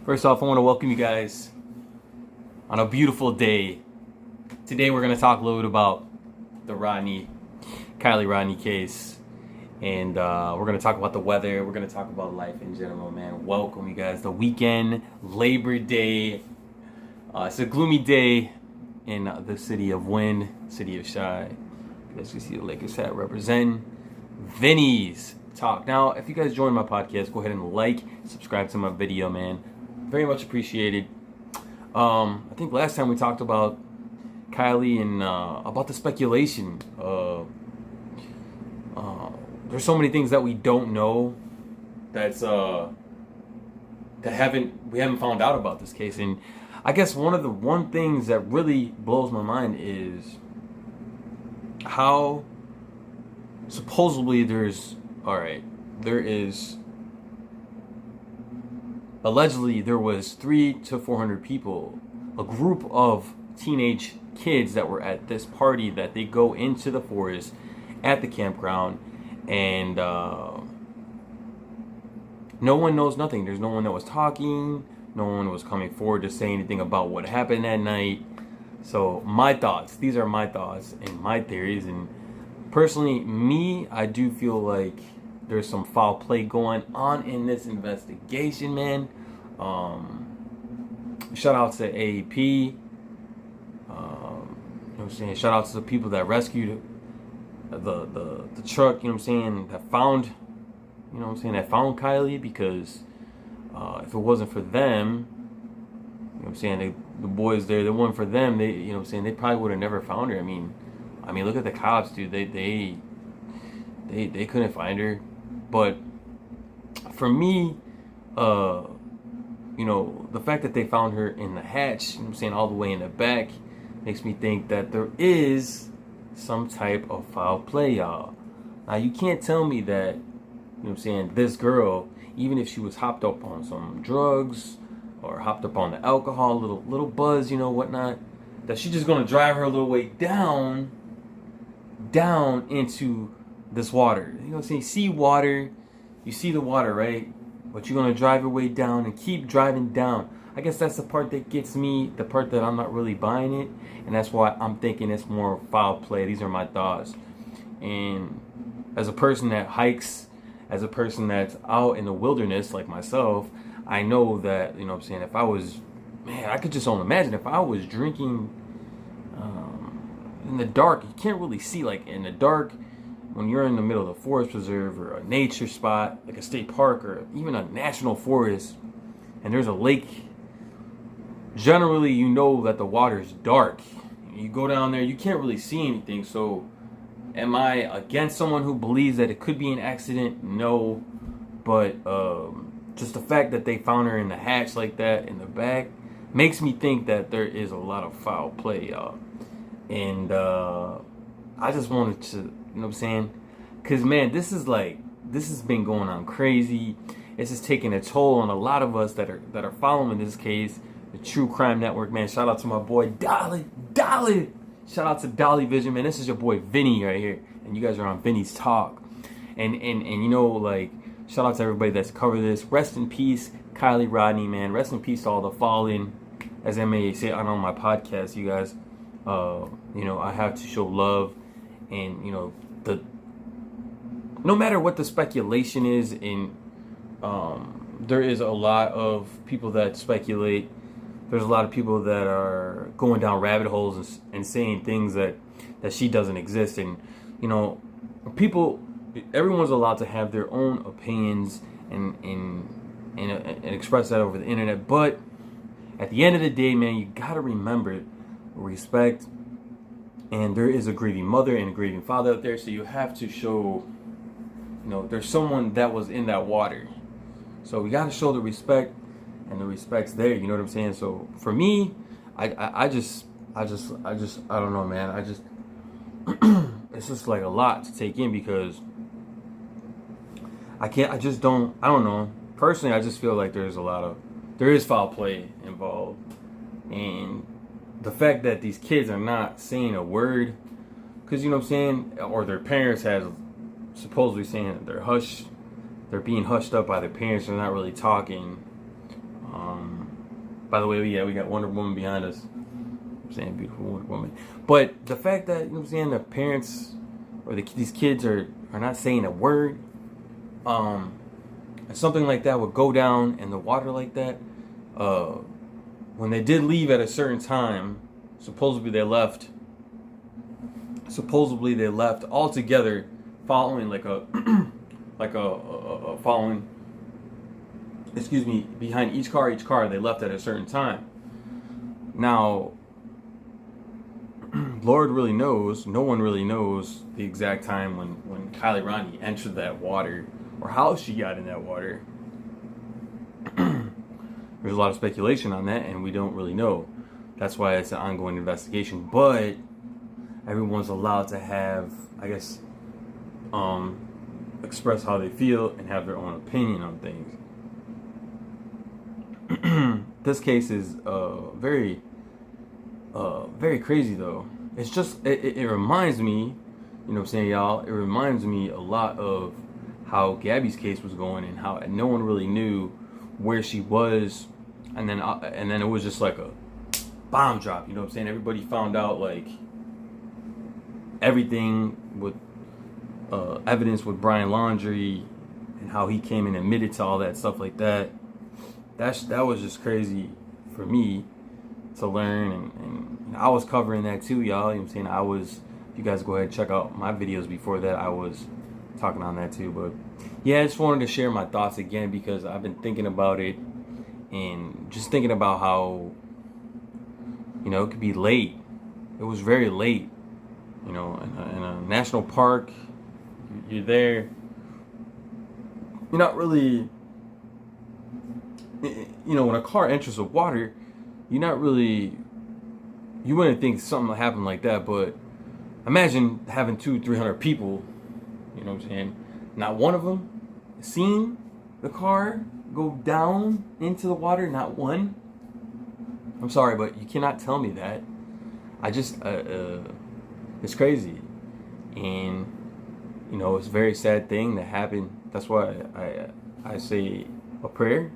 First off, I want to welcome you guys on a beautiful day. Today we're going to talk a little bit about the Kiely Rodni case. And we're going to talk about the weather. We're going to talk about life in general, man. Welcome, you guys. The weekend, Labor Day. It's a gloomy day in the city of Wind, city of Shy. As you see the Lakers hat representing Vinnies Talk. Now, if you guys join my podcast, go ahead and subscribe to my video, man. Very much appreciated. I think last time we talked about Kiely and about the speculation. There's so many things that we don't know we haven't found out about this case, and I guess one things that really blows my mind is how supposedly allegedly there was 300 to 400 people, a group of teenage kids that were at this party that they go into the forest at the campground, and no one knows nothing. There's no one that was talking. No one was coming forward to say anything about what happened that night. So these are my thoughts and my theories, and personally, I do feel like there's some foul play going on in this investigation, man. Shout out to AAP. You know what I'm saying? Shout out to the people that rescued the truck, you know what I'm saying, that found Kiely, because if it wasn't for them, you know what I'm saying, the boys there, if it wasn't for them, they, you know what I'm saying, they probably would have never found her. I mean, look at the cops, dude. They couldn't find her. But for me, the fact that they found her in the hatch, you know what I'm saying, all the way in the back, makes me think that there is some type of foul play, y'all. Now, you can't tell me that, you know what I'm saying, this girl, even if she was hopped up on some drugs or hopped up on the alcohol, little buzz, whatnot, that she's just gonna drive her a little way down into this water. You know what I'm saying? See water, you see the water, right? But you're gonna drive your way down and keep driving down. I guess that's the part that gets me, the part that I'm not really buying it, and that's why I'm thinking it's more foul play. These are my thoughts. And as a person that hikes, as a person that's out in the wilderness like myself, I know that, you know what I'm saying, if I was, I could just only imagine if I was drinking in the dark. You can't really see, like, in the dark when you're in the middle of a forest preserve or a nature spot like a state park or even a national forest, and there's a lake. Generally, you know that the water is dark. You go down there, you can't really see anything. So am I against someone who believes that it could be an accident? No. But just the fact that they found her in the hatch like that in the back makes me think that there is a lot of foul play, y'all. And I just wanted to, you know what I'm saying? Because, man, this has been going on crazy. This is taking a toll on a lot of us that are following this case. The True Crime Network, man. Shout out to my boy Dolly. Shout out to Dolly Vision, man. This is your boy Vinny right here, and you guys are on Vinnies Talk. And shout out to everybody that's covered this. Rest in peace, Kiely Rodni, man. Rest in peace to all the fallen. As I may say on my podcast, you guys, I have to show love, and no matter what the speculation is, and there is a lot of people that speculate. There's a lot of people that are going down rabbit holes and saying things that she doesn't exist. And, everyone's allowed to have their own opinions and express that over the internet. But at the end of the day, man, you got to remember respect. And there is a grieving mother and a grieving father out there. So you have to show, there's someone that was in that water. So we got to show the respect. And the respect's there, you know what I'm saying? So for me, I don't know, man. It's just like a lot to take in, because I don't know. Personally, I just feel like there is foul play involved. And the fact that these kids are not saying a word, because, you know what I'm saying, or their parents has supposedly saying that they're being hushed up by their parents, they're not really talking. By the way, yeah, we got Wonder Woman behind us. I'm saying beautiful Wonder Woman. But the fact that, you know what I'm saying, the parents or these kids are not saying a word, and something like that would go down in the water like that. When they did leave at a certain time, supposedly they left all together, following following, behind each car they left at a certain time. Now, Lord really knows, no one really knows the exact time when Kiely Rodni entered that water, or how she got in that water. There's a lot of speculation on that, and we don't really know. That's why it's an ongoing investigation. But everyone's allowed to have, I guess, express how they feel and have their own opinion on things. This case is very crazy, though. It's just, it reminds me, you know what I'm saying, y'all? It reminds me a lot of how Gabby's case was going, and how no one really knew where she was, and then it was just like a bomb drop. You know what I'm saying? Everybody found out like everything with evidence with Brian Laundrie, and how he came and admitted to all that stuff like that. That was just crazy for me to learn, and I was covering that too, y'all. You know what I'm saying? If you guys go ahead and check out my videos before that, I was talking on that too. But yeah, I just wanted to share my thoughts again, because I've been thinking about it, and just thinking about how, you know, it could be late. It was very late, you know, in a national park. You're there. You're not really, you know, when a car enters the water, you wouldn't think something will happen like that. But imagine having 200-300 people, you know what I'm saying, not one of them seen the car go down into the water, not one. I'm sorry, but you cannot tell me that. I just, it's crazy. And, you know, it's a very sad thing that happened. That's why I say a prayer.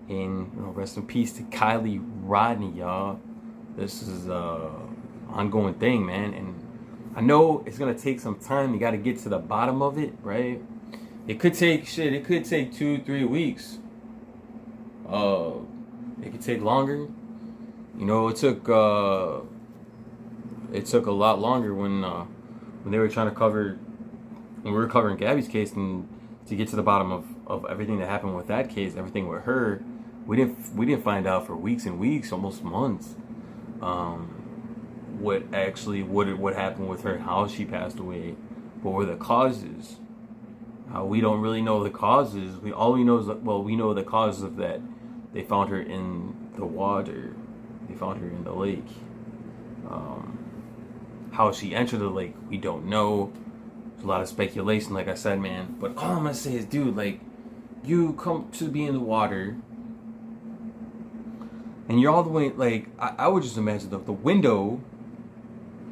And, you know, rest in peace to Kiely Rodni, y'all. This is a ongoing thing, man. And I know it's going to take some time. You got to get to the bottom of it, right? It could take 2-3 weeks. It could take longer. You know, it took a lot longer when they were trying to when we were covering Gabby's case, and to get to the bottom of everything that happened with that case, everything with her, we didn't find out for weeks and weeks, almost months, what happened with her, how she passed away, what were the causes. How we don't really know the causes. All we know is that, well, we know the causes of that. They found her in the water. They found her in the lake. How she entered the lake, we don't know. There's a lot of speculation, like I said, man. But all I'm gonna say is, dude, like, you come to be in the water, and you're all the way, like, I would just imagine the window.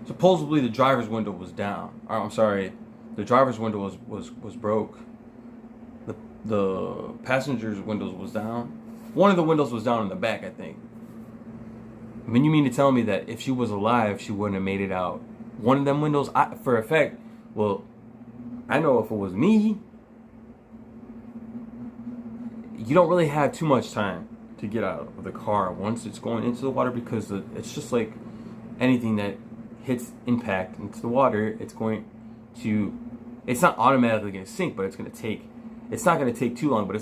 Supposedly the driver's window was down. Or, I'm sorry, the driver's window was broke. The passenger's windows was down. One of the windows was down in the back, I think. I mean, you mean to tell me that if she was alive, she wouldn't have made it out one of them windows? For a fact, well, I know if it was me, you don't really have too much time to get out of the car once it's going into the water, because it's just like anything that hits impact into the water, it's not automatically going to sink, but it's not going to take too long, but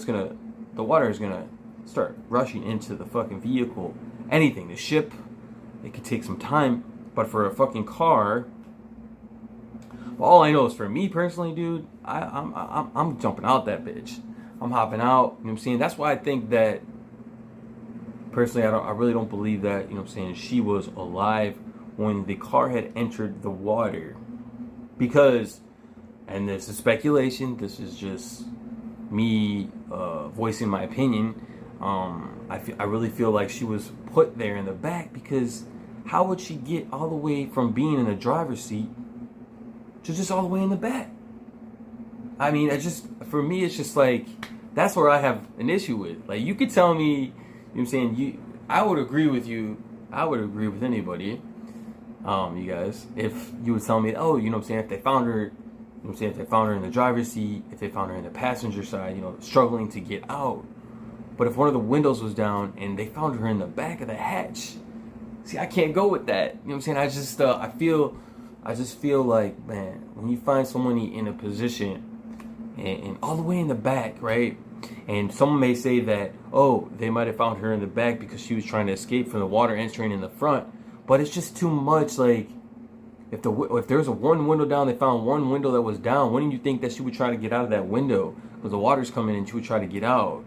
the water is going to start rushing into the fucking vehicle. Anything, the ship, it could take some time. But for a fucking car, well, all I know is, for me personally, dude, I'm jumping out that bitch. I'm hopping out. You know what I'm saying? That's why I think that, personally, I really don't believe that, you know what I'm saying, she was alive when the car had entered the water. Because, and this is speculation, this is just me voicing my opinion, I really feel like she was put there in the back, because how would she get all the way from being in the driver's seat to just all the way in the back? I mean, for me, it's just like, that's where I have an issue with. Like, you could tell me, what I'm saying? I would agree with you. I would agree with anybody, you guys, if you would tell me, oh, you know what I'm saying, if they found her, you know what I'm saying, if they found her in the driver's seat, if they found her in the passenger side, you know, struggling to get out. But if one of the windows was down and they found her in the back of the hatch, see, I can't go with that. You know what I'm saying? I just feel like, man, when you find someone in a position and all the way in the back, right? And someone may say that, oh, they might have found her in the back because she was trying to escape from the water entering in the front. But it's just too much. Like, if there's a one window down, they found one window that was down, wouldn't you think that she would try to get out of that window? Because the water's coming in, she would try to get out.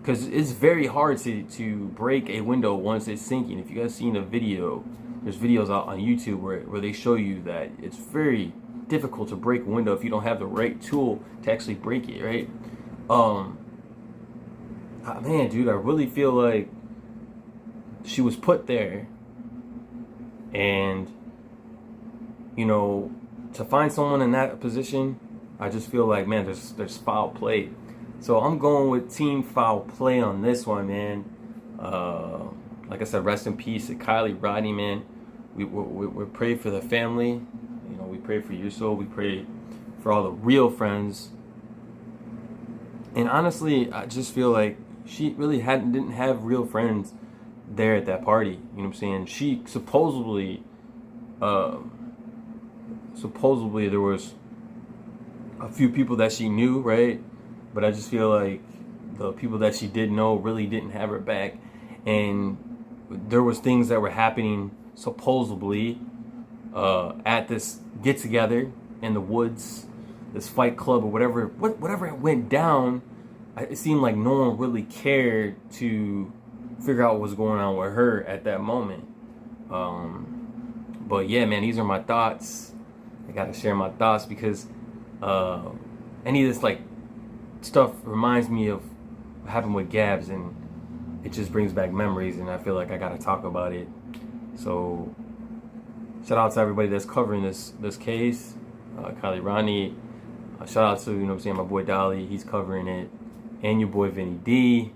Because it's very hard to break a window once it's sinking. If you guys seen a video, there's videos out on YouTube where they show you that it's very difficult to break a window if you don't have the right tool to actually break it, right? Man, dude, I really feel like she was put there, and you know, to find someone in that position, I just feel like, man, there's foul play. So I'm going with team foul play on this one, man. Like I said, rest in peace to Kiely Rodni, man. We pray for the family. You know, we pray for your soul. We pray for all the real friends. And honestly, I just feel like she really didn't have real friends there at that party. You know what I'm saying? She supposedly there was a few people that she knew, right? But I just feel like the people that she did know really didn't have her back. And there was things that were happening supposedly at this get together in the woods, this fight club or whatever it went down. It seemed like no one really cared to figure out what was going on with her at that moment. But yeah, man, these are my thoughts. I gotta share my thoughts because any of this like stuff reminds me of what happened with Gabs, and it just brings back memories, and I feel like I gotta talk about it. So shout out to everybody that's covering this case. Kiely Rodni. Shout out to, you know what I'm saying, my boy Dolly, he's covering it. And your boy Vinny D.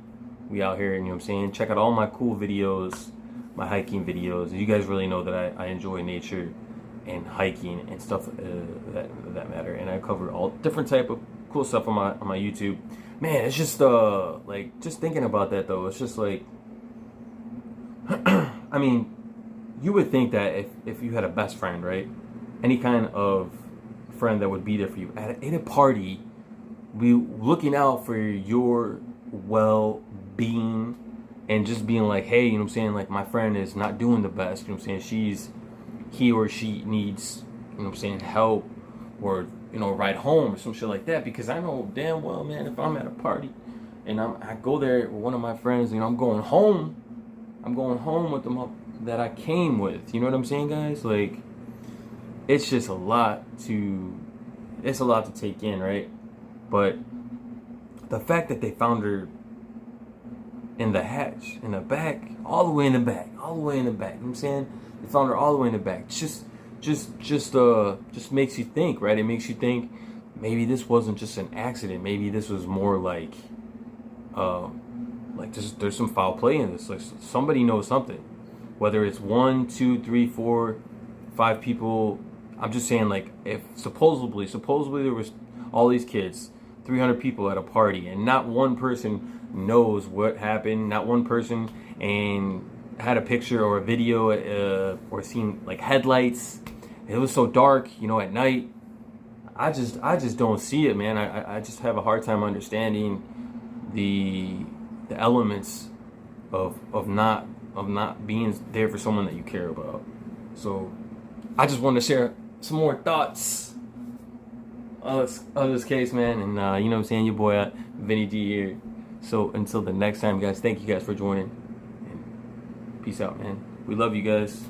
We out here, you know what I'm saying. Check out all my cool videos, my hiking videos. You guys really know that I enjoy nature and hiking and stuff that matter. And I cover all different type of cool stuff on my YouTube. Man, it's just like, just thinking about that though, it's just like I mean, you would think that if you had a best friend, right? Any kind of friend that would be there for you at a party, be looking out for your well-being and just being like, hey, you know what I'm saying, like, my friend is not doing the best, you know what I'm saying, he or she needs, you know what I'm saying, help, or, you know, ride home or some shit like that. Because I know damn well, man, if I'm at a party and I go there with one of my friends, you know, I'm going home with them that I came with, you know what I'm saying, guys? Like, it's just a lot to take in, right? But the fact that they found her in the hatch, in the back, all the way in the back, you know what I'm saying? They found her all the way in the back. Just makes you think, right? It makes you think maybe this wasn't just an accident. Maybe this was more like there's some foul play in this. Like, somebody knows something. Whether it's 1, 2, 3, 4, 5 people. I'm just saying, like, if supposedly there was all these kids, 300 people at a party, and not one person knows what happened, not one person and had a picture or a video or seen like headlights. It was so dark, you know, at night. I just don't see it, man. I just have a hard time understanding the elements of not being there for someone that you care about. So I just wanted to share some more thoughts of this case, man. And you know what I'm saying, your boy Vinny D here. So until the next time, guys, thank you guys for joining. And peace out, man. We love you guys.